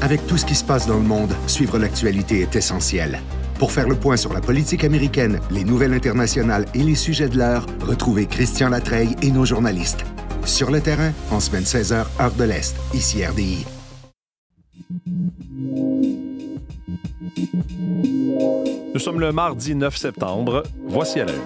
Avec tout ce qui se passe dans le monde, suivre l'actualité est essentiel. Pour faire le point sur la politique américaine, les nouvelles internationales et les sujets de l'heure, retrouvez Christian Latreille et nos journalistes. Sur le terrain, en semaine 16h, heure de l'Est, ici RDI. Nous sommes le mardi 9 septembre. Voici à la une.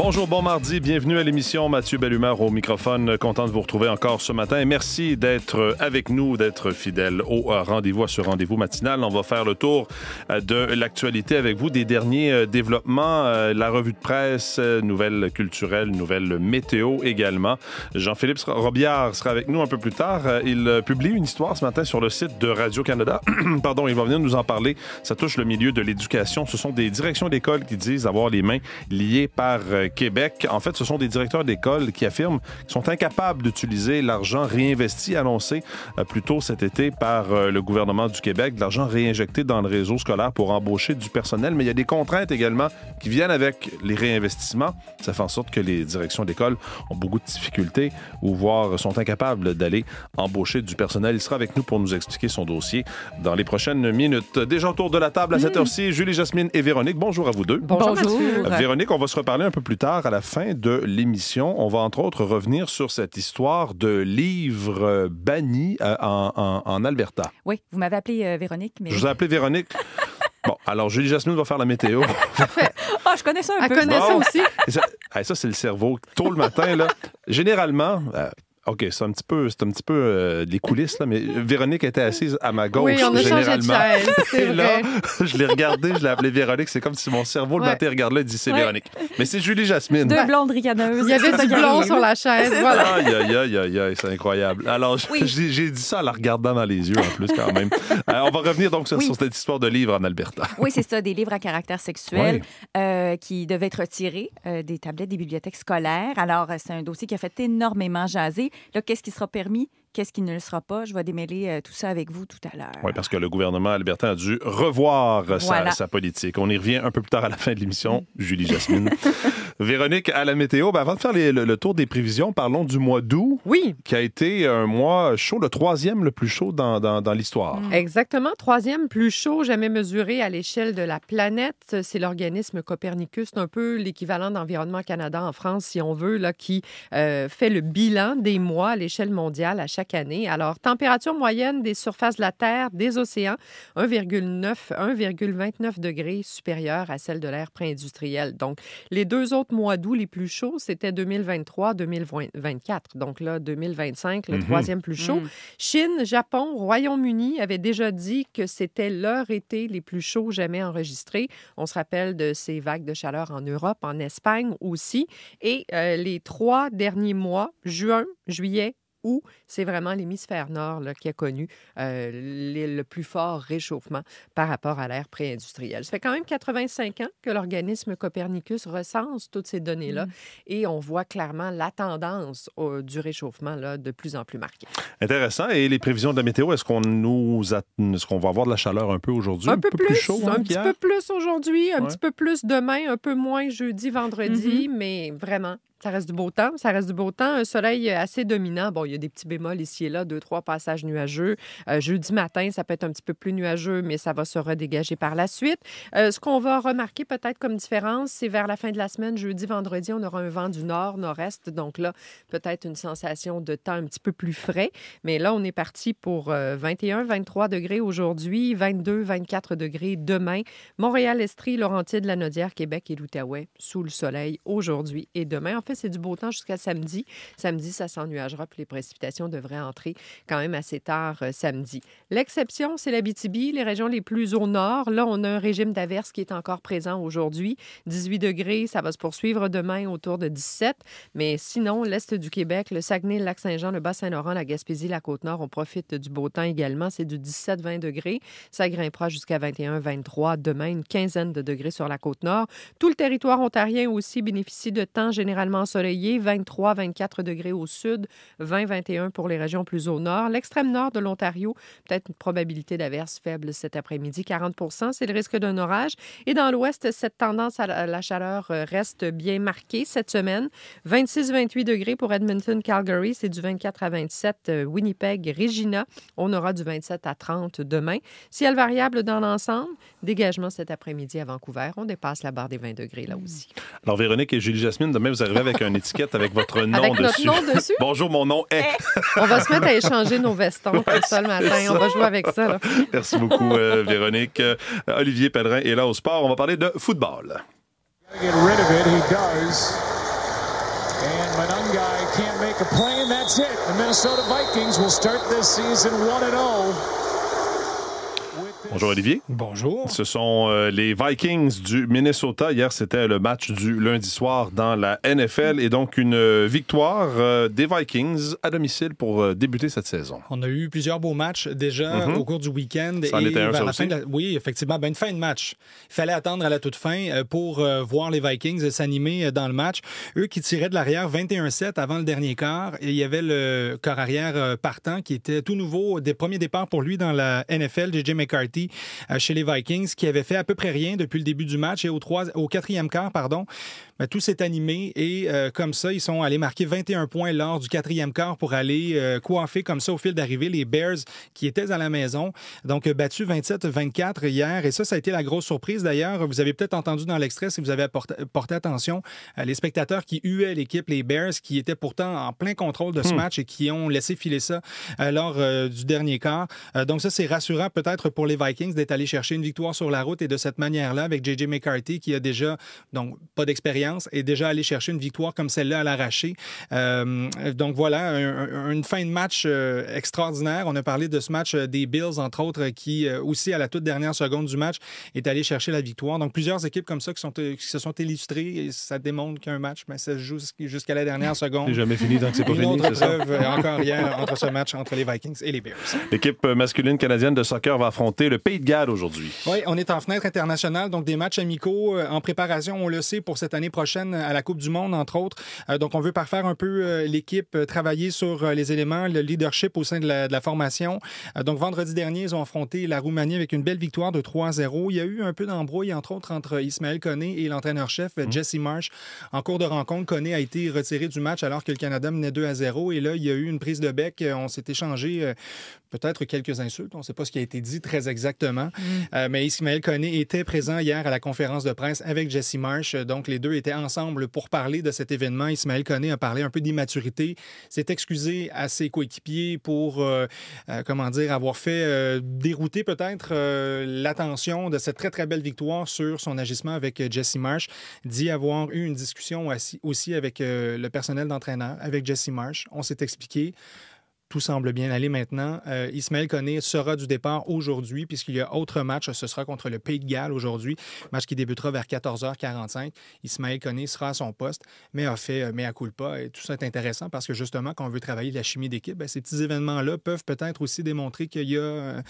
Bonjour, bon mardi, bienvenue à l'émission. Mathieu Bellumeur au microphone, content de vous retrouver encore ce matin. Et merci d'être avec nous, d'être fidèle au rendez-vous, à ce rendez-vous matinal. On va faire le tour de l'actualité avec vous, des derniers développements, la revue de presse, nouvelles culturelles, nouvelles météo également. Jean-Philippe Robillard sera avec nous un peu plus tard. Il publie une histoire ce matin sur le site de Radio-Canada. Pardon, il va venir nous en parler. Ça touche le milieu de l'éducation. Ce sont des directions d'école qui disent avoir les mains liées par Québec. En fait, ce sont des directeurs d'école qui affirment qu'ils sont incapables d'utiliser l'argent réinvesti annoncé plus tôt cet été par le gouvernement du Québec, de l'argent réinjecté dans le réseau scolaire pour embaucher du personnel. Mais il y a des contraintes également qui viennent avec les réinvestissements. Ça fait en sorte que les directions d'école ont beaucoup de difficultés ou voire sont incapables d'aller embaucher du personnel. Il sera avec nous pour nous expliquer son dossier dans les prochaines minutes. Déjà autour de la table à cette heure-ci, Julie, Jasmine et Véronique. Bonjour à vous deux. Bonjour. Véronique, on va se reparler un peu plus tard à la fin de l'émission. On va entre autres revenir sur cette histoire de livres bannis en Alberta. Oui, vous m'avez appelé Véronique. Mais... Je vous ai appelé Véronique. Bon, alors Julie Jasmine va faire la météo. Ah, je connais ça un peu. Elle connaît ça aussi. Ça, c'est le cerveau. Tôt le matin, là. Généralement... OK, c'est un petit peu les coulisses, là, mais Véronique était assise à ma gauche, oui, on a généralement. changé de chaise, c'est et là, vrai. je l'ai regardée, je l'ai appelée Véronique. C'est comme si mon cerveau, le matin, regarde là, il dit c'est Véronique. Mais c'est Julie Jasmine. Deux blondes ricaneuses. Il y avait du blond sur la chaise, voilà. Aïe, c'est incroyable. Alors, j'ai dit ça en la regardant dans les yeux, en plus, quand même. On va revenir donc sur cette histoire de livres en Alberta. Oui, c'est ça, des livres à caractère sexuel qui devaient être retirés des tablettes des bibliothèques scolaires. Alors, c'est un dossier qui a fait énormément jaser. Là, qu'est-ce qui sera permis? Qu'est-ce qui ne le sera pas? Je vais démêler tout ça avec vous tout à l'heure. Oui, parce que le gouvernement albertain a dû revoir sa politique. On y revient un peu plus tard à la fin de l'émission. Julie Jasmine. Véronique, à la météo, avant de faire le tour des prévisions, parlons du mois d'août. Oui. Qui a été un mois chaud, le troisième le plus chaud dans l'histoire. Exactement. Troisième plus chaud jamais mesuré à l'échelle de la planète. C'est l'organisme Copernicus. C'est un peu l'équivalent d'Environnement Canada en France, si on veut, là, qui fait le bilan des mois à l'échelle mondiale à chaque année. Alors, température moyenne des surfaces de la Terre, des océans, 1,29 degrés supérieure à celle de l'ère pré-industrielle. Donc, les deux autres mois d'août les plus chauds, c'était 2023, 2024. Donc là, 2025, le troisième plus chaud. Chine, Japon, Royaume-Uni avaient déjà dit que c'était leur été les plus chauds jamais enregistrés. On se rappelle de ces vagues de chaleur en Europe, en Espagne aussi. Et les 3 derniers mois, juin, juillet, août, c'est vraiment l'hémisphère nord là, qui a connu le plus fort réchauffement par rapport à l'ère pré-industrielle. Ça fait quand même 85 ans que l'organisme Copernicus recense toutes ces données-là et on voit clairement la tendance du réchauffement là, de plus en plus marquée. Intéressant. Et les prévisions de la météo, est-ce qu'on va avoir de la chaleur un peu aujourd'hui? Un peu plus chaud. Un petit hier? peu plus aujourd'hui, un petit peu plus demain, un peu moins jeudi, vendredi, mais vraiment... Ça reste du beau temps. Un soleil assez dominant. Bon, il y a des petits bémols ici et là, 2-3 passages nuageux. Jeudi matin, ça peut être un petit peu plus nuageux, mais ça va se redégager par la suite. Ce qu'on va remarquer peut-être comme différence, c'est vers la fin de la semaine, jeudi, vendredi, on aura un vent du nord, nord-est. Donc là, peut-être une sensation de temps un petit peu plus frais. Mais là, on est parti pour 21, 23 degrés aujourd'hui, 22, 24 degrés demain. Montréal, Estrie, Laurentides, Lanaudière, Québec et l'Outaouais sous le soleil aujourd'hui et demain. En fait, fait, c'est du beau temps jusqu'à samedi. Samedi, ça s'ennuagera, puis les précipitations devraient entrer quand même assez tard samedi. L'exception, c'est l'Abitibi, les régions les plus au nord. Là, on a un régime d'averse qui est encore présent aujourd'hui. 18 degrés, ça va se poursuivre demain autour de 17. Mais sinon, l'Est du Québec, le Saguenay, le Lac-Saint-Jean, le Bas-Saint-Laurent, la Gaspésie, la Côte-Nord, on profite du beau temps également. C'est du 17-20 degrés. Ça grimpera jusqu'à 21-23 demain, une quinzaine de degrés sur la Côte-Nord. Tout le territoire ontarien aussi bénéficie de temps généralement ensoleillé, 23-24 degrés au sud, 20-21 pour les régions plus au nord. L'extrême nord de l'Ontario, peut-être une probabilité d'averse faible cet après-midi, 40 %, c'est le risque d'un orage. Et dans l'ouest, cette tendance à la chaleur reste bien marquée cette semaine. 26-28 degrés pour Edmonton, Calgary, c'est du 24 à 27. Winnipeg, Regina, on aura du 27 à 30 demain. Ciel variable dans l'ensemble, dégagement cet après-midi à Vancouver. On dépasse la barre des 20 degrés là aussi. Alors, Véronique et Julie-Jasmine, demain, vous arrivez avec une étiquette avec votre nom avec dessus. Notre nom dessus? Bonjour, mon nom est... On va se mettre à échanger nos vestons comme ça le matin. On va jouer avec ça. Là. Merci beaucoup, Véronique. Olivier Pellerin est là au sport. On va parler de football. Get rid of it, he does. And Monangai can't make a play, and that's it. The Minnesota Vikings will start this season 1-0. Bonjour Olivier. Bonjour. Ce sont les Vikings du Minnesota. Hier, c'était le match du lundi soir dans la NFL et donc une victoire des Vikings à domicile pour débuter cette saison. On a eu plusieurs beaux matchs déjà au cours du week-end. Ça en était un, ça aussi. Oui, effectivement. Une fin de match. Il fallait attendre à la toute fin pour voir les Vikings s'animer dans le match. Eux qui tiraient de l'arrière 21-7 avant le dernier quart. Et il y avait le corps arrière partant qui était tout nouveau, des premiers départs pour lui dans la NFL, J.J. McCarthy, chez les Vikings, qui avait fait à peu près rien depuis le début du match. Et au quatrième quart, tout s'est animé et comme ça, ils sont allés marquer 21 points lors du quatrième quart pour aller coiffer comme ça au fil d'arrivée les Bears qui étaient à la maison. Donc, battus 27-24 hier. Et ça a été la grosse surprise d'ailleurs. Vous avez peut-être entendu dans l'extrait, si vous avez porté attention, les spectateurs qui huaient l'équipe, les Bears, qui étaient pourtant en plein contrôle de ce match et qui ont laissé filer ça lors du dernier quart. Donc ça, c'est rassurant peut-être pour les Vikings d'être allés chercher une victoire sur la route et de cette manière-là avec J.J. McCarthy qui a déjà, donc pas d'expérience, et déjà allé chercher une victoire comme celle-là à l'arraché. Donc voilà, une fin de match extraordinaire. On a parlé de ce match des Bills, entre autres, qui aussi à la toute dernière seconde du match est allé chercher la victoire. Donc plusieurs équipes comme ça qui se sont illustrées et ça démontre qu'un match, mais ça se joue jusqu'à la dernière seconde. C'est jamais fini tant que c'est pas une fini, autre c'est preuve ça? encore hier entre ce match entre les Vikings et les Bears. L'équipe masculine canadienne de soccer va affronter le Pays de Galles aujourd'hui. Oui, on est en fenêtre internationale, donc des matchs amicaux en préparation, on le sait, pour cette année prochaine à la Coupe du Monde, entre autres. Donc, on veut parfaire un peu l'équipe, travailler sur les éléments, le leadership au sein de la formation. Donc, vendredi dernier, ils ont affronté la Roumanie avec une belle victoire de 3-0. Il y a eu un peu d'embrouille, entre autres, entre Ismaël Koné et l'entraîneur-chef Jesse Marsh. En cours de rencontre, Koné a été retiré du match alors que le Canada menait 2-0. Et là, il y a eu une prise de bec. On s'est échangé peut-être quelques insultes. On ne sait pas ce qui a été dit très exactement. Mais Ismaël Koné était présent hier à la conférence de presse avec Jesse Marsh. Donc, les deux étaient ensemble pour parler de cet événement. Ismaël Koné a parlé un peu d'immaturité, s'est excusé à ses coéquipiers pour, avoir fait dérouter peut-être l'attention de cette très, très belle victoire sur son agissement avec Jesse Marsh. Dit avoir eu une discussion aussi avec le personnel d'entraîneur, avec Jesse Marsh. On s'est expliqué. Tout semble bien aller maintenant. Ismaël Koné sera du départ aujourd'hui puisqu'il y a autre match. Ce sera contre le Pays de Galles aujourd'hui. Match qui débutera vers 14h45. Ismaël Koné sera à son poste, mais a fait mea culpa. Et tout ça est intéressant parce que justement, quand on veut travailler la chimie d'équipe, ces petits événements-là peuvent peut-être aussi démontrer qu'il y a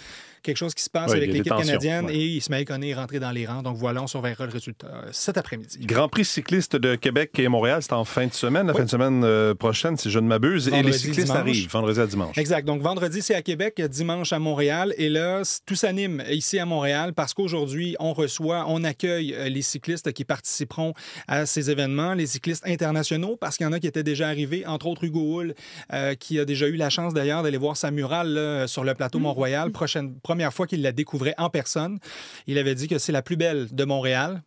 quelque chose qui se passe avec l'équipe canadienne et Ismaël Koné est rentré dans les rangs. Donc voilà, on surveillera le résultat cet après-midi. Grand Prix cycliste de Québec et Montréal, c'est en fin de semaine, la fin de semaine prochaine, si je ne m'abuse. Vendredi, et les cyclistes arrivent vendredi à dimanche. Exact. Donc, vendredi, c'est à Québec, dimanche à Montréal. Et là, tout s'anime ici à Montréal parce qu'aujourd'hui, on accueille les cyclistes qui participeront à ces événements, les cyclistes internationaux, parce qu'il y en a qui étaient déjà arrivés, entre autres Hugo Hull, qui a déjà eu la chance d'ailleurs d'aller voir sa murale là, sur le plateau Mont-Royal. Première fois qu'il la découvrait en personne. Il avait dit que c'est la plus belle de Montréal.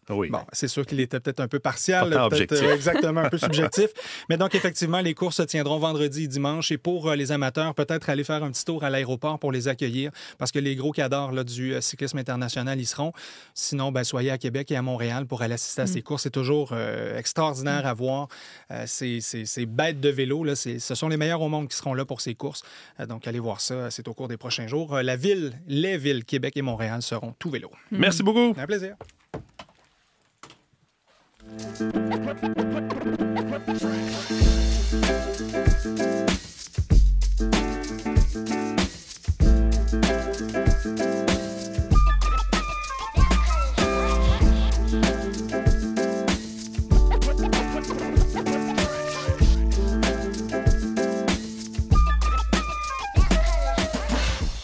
Oui. Bon, c'est sûr qu'il était peut-être un peu partial. Pourtant objectif. Exactement, un peu subjectif. Mais donc, effectivement, les courses se tiendront vendredi et dimanche. Et pour les amateurs, peut-être aller faire un petit tour à l'aéroport pour les accueillir, parce que les gros cadors là, du cyclisme international y seront. Sinon, soyez à Québec et à Montréal pour aller assister à ces courses. C'est toujours extraordinaire à voir. Ces bêtes de vélo, là, ce sont les meilleurs au monde qui seront là pour ces courses. Donc, allez voir ça. C'est au cours des prochains jours. Les villes, Québec et Montréal seront tout vélo. Merci beaucoup. Un plaisir.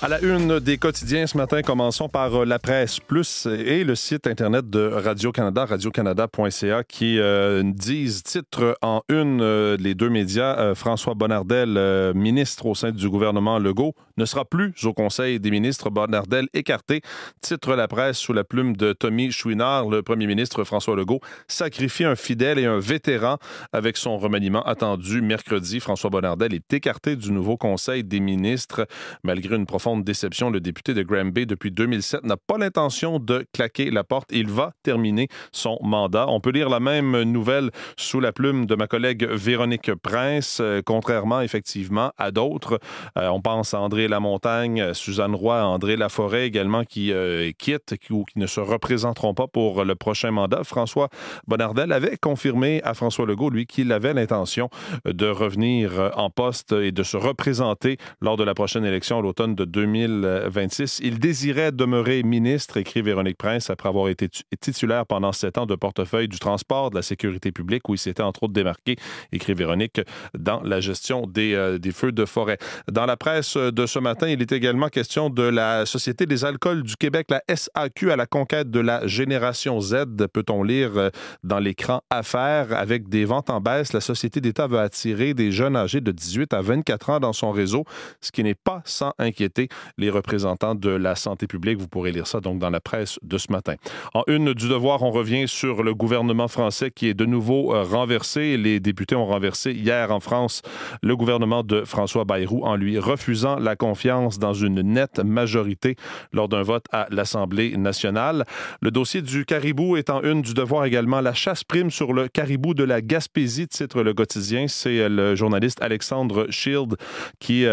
À la une des quotidiens ce matin, commençons par La Presse Plus et le site Internet de Radio-Canada, radiocanada.ca, qui disent, titre en une, les deux médias, François Bonnardel, ministre au sein du gouvernement Legault, ne sera plus au Conseil des ministres. Bonnardel écarté. Titre La Presse sous la plume de Tommy Chouinard. Le premier ministre François Legault sacrifie un fidèle et un vétéran avec son remaniement attendu mercredi. François Bonnardel est écarté du nouveau Conseil des ministres. Malgré une profonde déception, le député de Granby depuis 2007 n'a pas l'intention de claquer la porte. Il va terminer son mandat. On peut lire la même nouvelle sous la plume de ma collègue Véronique Prince, contrairement effectivement à d'autres. On pense à André Lamontagne, Suzanne Roy, André Laforêt également qui quittent ou qui ne se représenteront pas pour le prochain mandat. François Bonnardel avait confirmé à François Legault, lui, qu'il avait l'intention de revenir en poste et de se représenter lors de la prochaine élection à l'automne de 2026. Il désirait demeurer ministre, écrit Véronique Prince, après avoir été titulaire pendant 7 ans de portefeuille du transport, de la sécurité publique, où il s'était entre autres démarqué, écrit Véronique, dans la gestion des feux de forêt. Dans la presse de ce matin, il est également question de la Société des alcools du Québec, la SAQ, à la conquête de la génération Z, peut-on lire dans l'écran Affaires. Avec des ventes en baisse, la Société d'État veut attirer des jeunes âgés de 18 à 24 ans dans son réseau, ce qui n'est pas sans inquiéter les représentants de la santé publique. Vous pourrez lire ça donc dans la presse de ce matin. En une du Devoir, on revient sur le gouvernement français qui est de nouveau renversé. Les députés ont renversé hier en France le gouvernement de François Bayrou en lui refusant la confiance dans une nette majorité lors d'un vote à l'Assemblée nationale. Le dossier du caribou est en une du Devoir également. La chasse prime sur le caribou de la Gaspésie, titre Le Quotidien. C'est le journaliste Alexandre Shield qui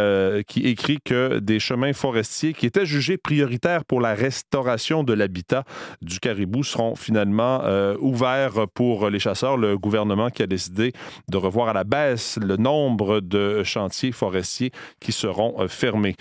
écrit que des chemins forestiers qui étaient jugés prioritaires pour la restauration de l'habitat du caribou seront finalement ouverts pour les chasseurs. Le gouvernement qui a décidé de revoir à la baisse le nombre de chantiers forestiers qui seront fermés.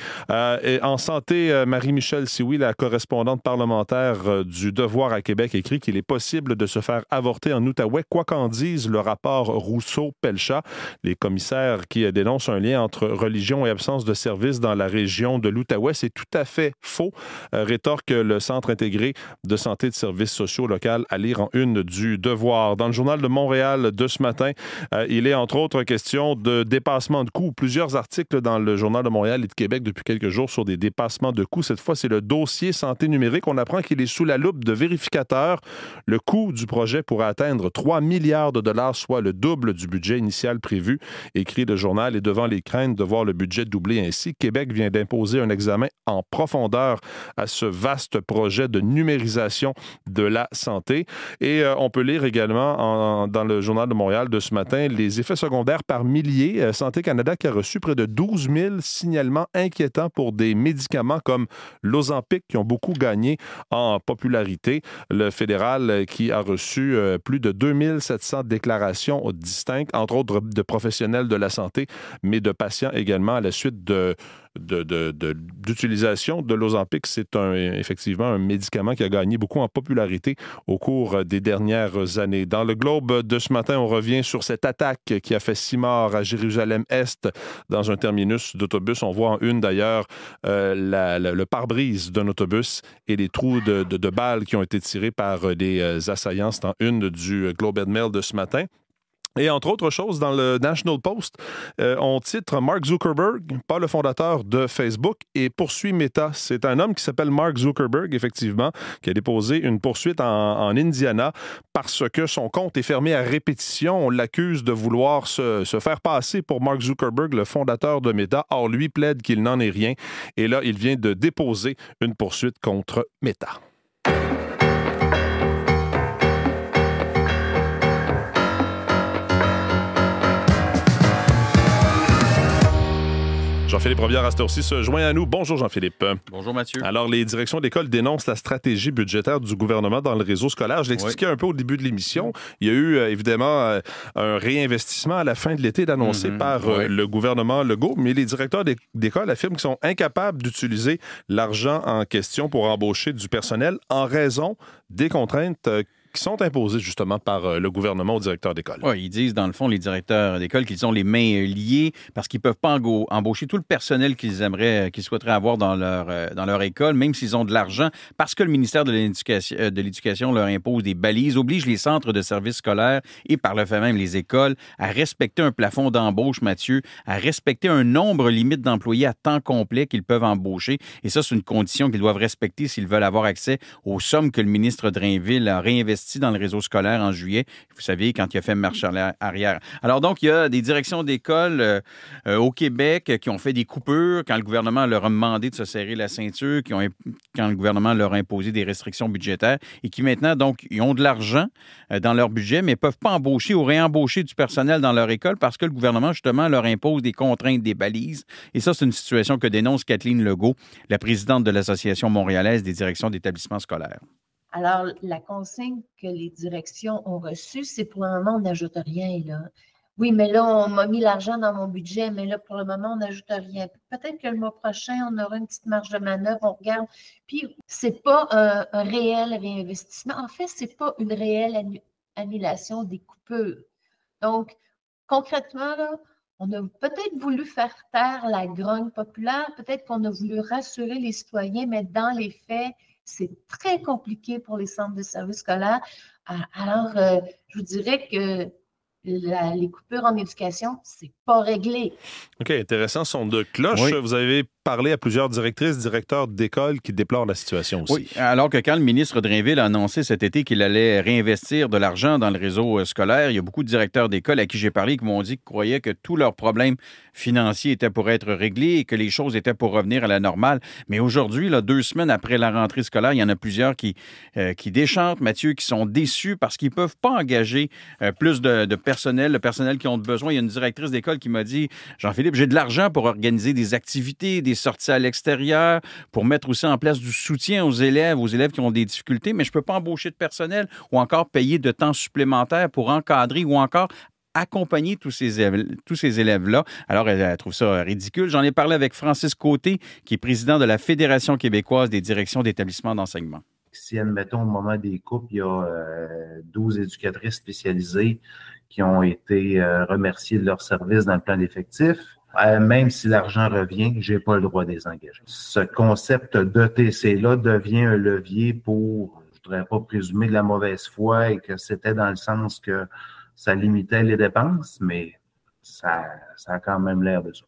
Et en santé, Marie-Michelle Sioui, la correspondante parlementaire du Devoir à Québec, écrit qu'il est possible de se faire avorter en Outaouais, quoi qu'en dise le rapport Rousseau-Pelchat. Les commissaires qui dénoncent un lien entre religion et absence de services dans la région de l'Outaouais, c'est tout à fait faux, rétorque le Centre intégré de santé et de services sociaux local, à lire en une du Devoir. Dans le Journal de Montréal de ce matin, il est entre autres question de dépassement de coûts. Plusieurs articles dans le Journal de Montréal et de Québec depuis quelques jours sur des dépassements de coûts. Cette fois, c'est le dossier santé numérique. On apprend qu'il est sous la loupe de vérificateurs. Le coût du projet pourrait atteindre 3 milliards de dollars, soit le double du budget initial prévu, écrit le journal. Et devant les craintes de voir le budget doubler ainsi, Québec vient d'imposer un examen en profondeur à ce vaste projet de numérisation de la santé. Et on peut lire également dans le Journal de Montréal de ce matin les effets secondaires par milliers. Santé Canada qui a reçu près de 12 000 signalements inquiétants pour des médicaments comme l'Ozempic qui ont beaucoup gagné en popularité. Le fédéral qui a reçu plus de 2700 déclarations distinctes, entre autres de professionnels de la santé, mais de patients également à la suite d'utilisation de l'Ozempic. C'est effectivement un médicament qui a gagné beaucoup en popularité au cours des dernières années. Dans le Globe de ce matin, on revient sur cette attaque qui a fait 6 morts à Jérusalem-Est dans un terminus d'autobus. On voit en une d'ailleurs le pare-brise d'un autobus et les trous de balles qui ont été tirés par les assaillants. C'est en une du Globe and Mail de ce matin. Et entre autres choses, dans le National Post, on titre Mark Zuckerberg, pas le fondateur de Facebook, et poursuit Meta. C'est un homme qui s'appelle Mark Zuckerberg, effectivement, qui a déposé une poursuite en Indiana parce que son compte est fermé à répétition. On l'accuse de vouloir se faire passer pour Mark Zuckerberg, le fondateur de Meta. Or, lui plaide qu'il n'en est rien. Et là, il vient de déposer une poursuite contre Meta. Jean-Philippe Robillard, à cette heure-ci, se joint à nous. Bonjour, Jean-Philippe. Bonjour, Mathieu. Alors, les directions d'école dénoncent la stratégie budgétaire du gouvernement dans le réseau scolaire. Je l'expliquais un peu au début de l'émission. Il y a eu, évidemment, un réinvestissement à la fin de l'été annoncé par le gouvernement Legault, mais les directeurs d'école affirment qu'ils sont incapables d'utiliser l'argent en question pour embaucher du personnel en raison des contraintes qui sont imposées justement par le gouvernement aux directeurs d'école. Oui, ils disent, dans le fond, les directeurs d'école, qu'ils ont les mains liées parce qu'ils ne peuvent pas embaucher tout le personnel qu'ils souhaiteraient avoir dans leur école, même s'ils ont de l'argent, parce que le ministère de l'Éducation leur impose des balises, oblige les centres de services scolaires et par le fait même les écoles à respecter un plafond d'embauche, Mathieu, à respecter un nombre limite d'employés à temps complet qu'ils peuvent embaucher. Et ça, c'est une condition qu'ils doivent respecter s'ils veulent avoir accès aux sommes que le ministre Drainville a réinvesti dans le réseau scolaire en juillet. Vous savez, quand il a fait marche arrière. Alors donc, il y a des directions d'école au Québec qui ont fait des coupures quand le gouvernement leur a demandé de se serrer la ceinture, quand le gouvernement leur a imposé des restrictions budgétaires et qui maintenant, donc, ils ont de l'argent dans leur budget, mais ne peuvent pas embaucher ou réembaucher du personnel dans leur école parce que le gouvernement, justement, leur impose des contraintes, des balises. Et ça, c'est une situation que dénonce Kathleen Legault, la présidente de l'Association montréalaise des directions d'établissements scolaires. Alors, la consigne que les directions ont reçue, c'est pour le moment, on n'ajoute rien, là. Oui, mais là, on m'a mis l'argent dans mon budget, mais là, pour le moment, on n'ajoute rien. Peut-être que le mois prochain, on aura une petite marge de manœuvre, on regarde. Puis, c'est pas un réel réinvestissement. En fait, c'est pas une réelle annulation des coupures. Donc, concrètement, là, on a peut-être voulu faire taire la grogne populaire, peut-être qu'on a voulu rassurer les citoyens, mais dans les faits, c'est très compliqué pour les centres de services scolaires. Alors, je vous dirais que les coupures en éducation, c'est pas réglé. OK, intéressant son de cloche. Oui. Vous avez parlé à plusieurs directrices, directeurs d'école qui déplorent la situation aussi. Oui, alors que quand le ministre Drainville a annoncé cet été qu'il allait réinvestir de l'argent dans le réseau scolaire, il y a beaucoup de directeurs d'école à qui j'ai parlé qui m'ont dit qu'ils croyaient que tous leurs problèmes financiers étaient pour être réglés et que les choses étaient pour revenir à la normale. Mais aujourd'hui, là, 2 semaines après la rentrée scolaire, il y en a plusieurs qui déchantent, Mathieu, qui sont déçus parce qu'ils ne peuvent pas engager plus de personnel, le personnel qu'ils ont besoin. Il y a une directrice d'école qui m'a dit, Jean-Philippe, j'ai de l'argent pour organiser des activités, des sorties à l'extérieur, pour mettre aussi en place du soutien aux élèves qui ont des difficultés, mais je ne peux pas embaucher de personnel ou encore payer de temps supplémentaire pour encadrer ou encore accompagner tous ces élèves-là. Alors, elle trouve ça ridicule. J'en ai parlé avec Francis Côté, qui est président de la Fédération québécoise des directions d'établissements d'enseignement. Si, admettons, au moment des coupes, il y a 12 éducatrices spécialisées qui ont été remerciées de leur service dans le plan d'effectifs, même si l'argent revient, je n'ai pas le droit de les engager. Ce concept d'ETC-là devient un levier pour, je ne voudrais pas présumer de la mauvaise foi et que c'était dans le sens que ça limitait les dépenses, mais ça a quand même l'air de ça.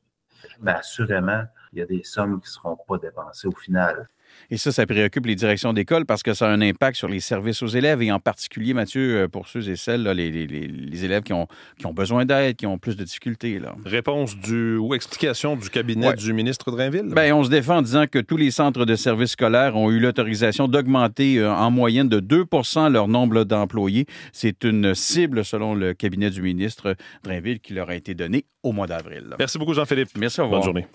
Ben, assurément, il y a des sommes qui ne seront pas dépensées au final. Et ça préoccupe les directions d'école parce que ça a un impact sur les services aux élèves et en particulier, Mathieu, pour ceux et celles, là, les élèves qui ont besoin d'aide, qui ont plus de difficultés. Là. Réponse ou explication du cabinet du ministre Drainville? Bien, on se défend en disant que tous les centres de services scolaires ont eu l'autorisation d'augmenter en moyenne de 2 % leur nombre d'employés. C'est une cible, selon le cabinet du ministre Drainville, qui leur a été donnée au mois d'avril. Merci beaucoup, Jean-Philippe. Merci, au revoir. Bonne journée.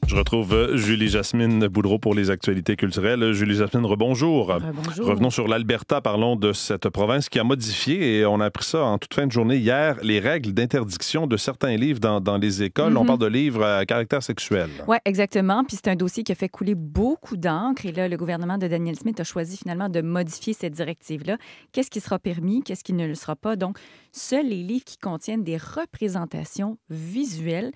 Je retrouve Julie-Jasmine Boudreau pour les actualités culturelles. Julie-Jasmine, rebonjour. Bonjour. Revenons sur l'Alberta. Parlons de cette province qui a modifié, et on a appris ça en toute fin de journée hier, les règles d'interdiction de certains livres dans les écoles. On parle de livres à caractère sexuel. Oui, exactement. Puis c'est un dossier qui a fait couler beaucoup d'encre. Et là, le gouvernement de Daniel Smith a choisi finalement de modifier cette directive-là. Qu'est-ce qui sera permis? Qu'est-ce qui ne le sera pas? Donc, seuls les livres qui contiennent des représentations visuelles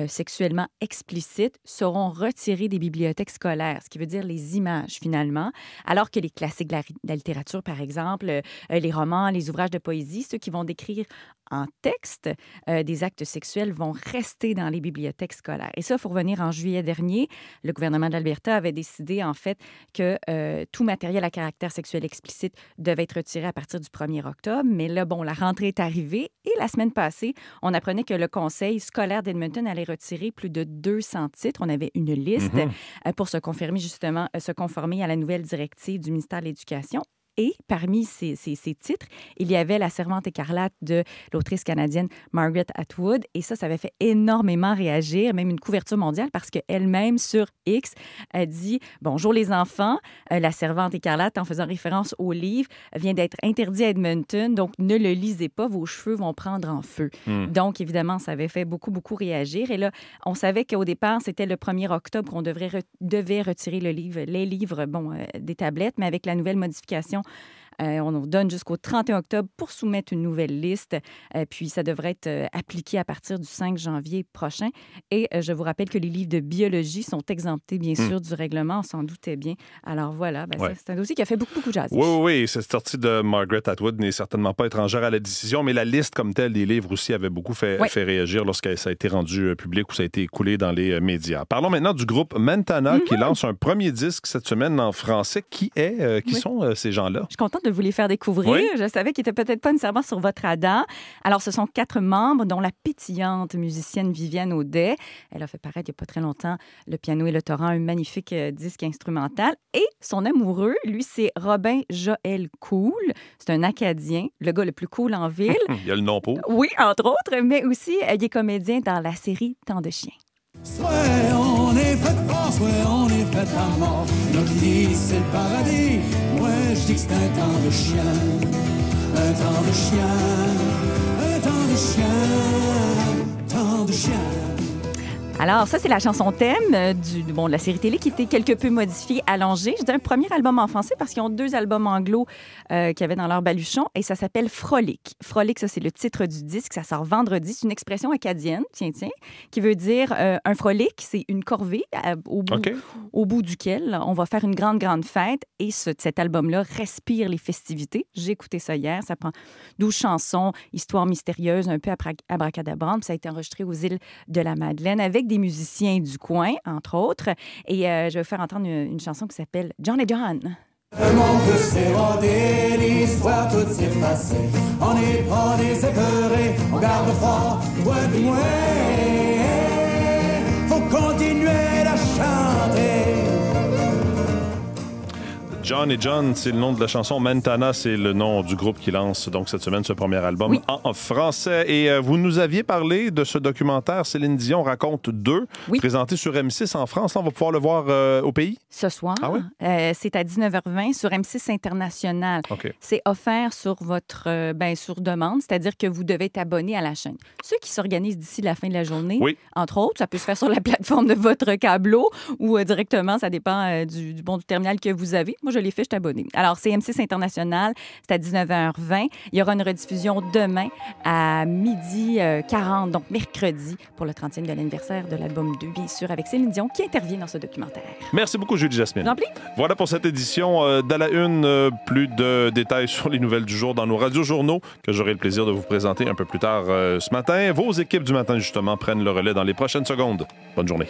sexuellement explicites seront retirés des bibliothèques scolaires, ce qui veut dire les images, finalement, alors que les classiques de la littérature, par exemple, les romans, les ouvrages de poésie, ceux qui vont décrire en texte des actes sexuels vont rester dans les bibliothèques scolaires. Et ça, il faut revenir en juillet dernier. Le gouvernement de l'Alberta avait décidé, en fait, que tout matériel à caractère sexuel explicite devait être retiré à partir du 1er octobre. Mais là, bon, la rentrée est arrivée et la semaine passée, on apprenait que le conseil scolaire d'Edmonton allait retirer plus de 200 titres. On avait une liste pour se conformer à la nouvelle directive du ministère de l'Éducation. Et parmi ces titres, il y avait La Servante écarlate de l'autrice canadienne Margaret Atwood. Et ça avait fait énormément réagir, même une couverture mondiale, parce qu'elle-même, sur X, a dit « Bonjour les enfants, La Servante écarlate », en faisant référence au livre, vient d'être interdit à Edmonton, donc ne le lisez pas, vos cheveux vont prendre en feu. Donc, évidemment, ça avait fait beaucoup, beaucoup réagir. Et là, on savait qu'au départ, c'était le 1er octobre qu'on devait retirer les livres des tablettes, mais avec la nouvelle modification, on nous donne jusqu'au 31 octobre pour soumettre une nouvelle liste. Puis, ça devrait être appliqué à partir du 5 janvier prochain. Et je vous rappelle que les livres de biologie sont exemptés, bien sûr, du règlement. On s'en doutait bien. Alors, voilà, c'est un dossier qui a fait beaucoup, beaucoup jaser. Oui. Cette sortie de Margaret Atwood n'est certainement pas étrangère à la décision, mais la liste comme telle des livres aussi avait beaucoup fait réagir lorsque ça a été rendu public ou ça a été écoulé dans les médias. Parlons maintenant du groupe Mentana qui lance un premier disque cette semaine en français. Qui sont ces gens-là? Je suis contente de vous les faire découvrir. Oui. Je savais qu'ils n'étaient peut-être pas nécessairement sur votre radar. Alors, ce sont 4 membres, dont la pétillante musicienne Viviane Audet. Elle a fait paraître il n'y a pas très longtemps Le piano et le torrent, un magnifique disque instrumental. Et son amoureux, lui, c'est Robin Joël Cool. C'est un Acadien, le gars le plus cool en ville. Il y a le nom pour. Oui, entre autres, mais aussi, il est comédien dans la série Tant de chiens. Soit on est fait de France, soit on est fait à mort. L'autre dit c'est le paradis, moi je dis que c'est un temps de chien. Un temps de chien, un temps de chien, temps de chien. Alors, ça, c'est la chanson thème de la série télé qui était quelque peu modifiée, allongée. Je dis un premier album en français parce qu'ils ont 2 albums anglo qu'il y avait dans leur baluchon et ça s'appelle Frolic. Frolic, ça, c'est le titre du disque. Ça sort vendredi. C'est une expression acadienne, tiens, qui veut dire un frolic, c'est une corvée au bout duquel on va faire une grande, grande fête et cet album-là respire les festivités. J'ai écouté ça hier. Ça prend 12 chansons, histoire mystérieuse, un peu abracadabrante. Ça a été enregistré aux îles de la Madeleine avec des musiciens du coin, entre autres. Et je vais vous faire entendre une chanson qui s'appelle John et John. Le monde peut s'éroder, l'histoire toute s'effacer. On n'est pas des épeurés, on garde fort, toi et moi. Faut continuer à chanter. John et John, c'est le nom de la chanson. Mentana, c'est le nom du groupe qui lance donc cette semaine ce premier album en français. Et vous nous aviez parlé de ce documentaire Céline Dion raconte 2, présenté sur M6 en France. Là, on va pouvoir le voir au pays? Ce soir. Ah oui? C'est à 19h20 sur M6 International. Okay. C'est offert sur votre sur demande, c'est-à-dire que vous devez être abonné à la chaîne. Ceux qui s'organisent d'ici la fin de la journée, entre autres, ça peut se faire sur la plateforme de votre câbleau ou directement, ça dépend du terminal que vous avez. Moi, je l'ai fait, je suis abonnée. Alors, c'est M6 International, c'est à 19h20. Il y aura une rediffusion demain à 12h40, donc mercredi, pour le 30e de l'anniversaire de l'album 2, bien sûr, avec Céline Dion, qui intervient dans ce documentaire. Merci beaucoup, Julie-Jasmine. Rempli. Voilà pour cette édition d'À la Une. Plus de détails sur les nouvelles du jour dans nos radiojournaux que j'aurai le plaisir de vous présenter un peu plus tard ce matin. Vos équipes du matin, justement, prennent le relais dans les prochaines secondes. Bonne journée.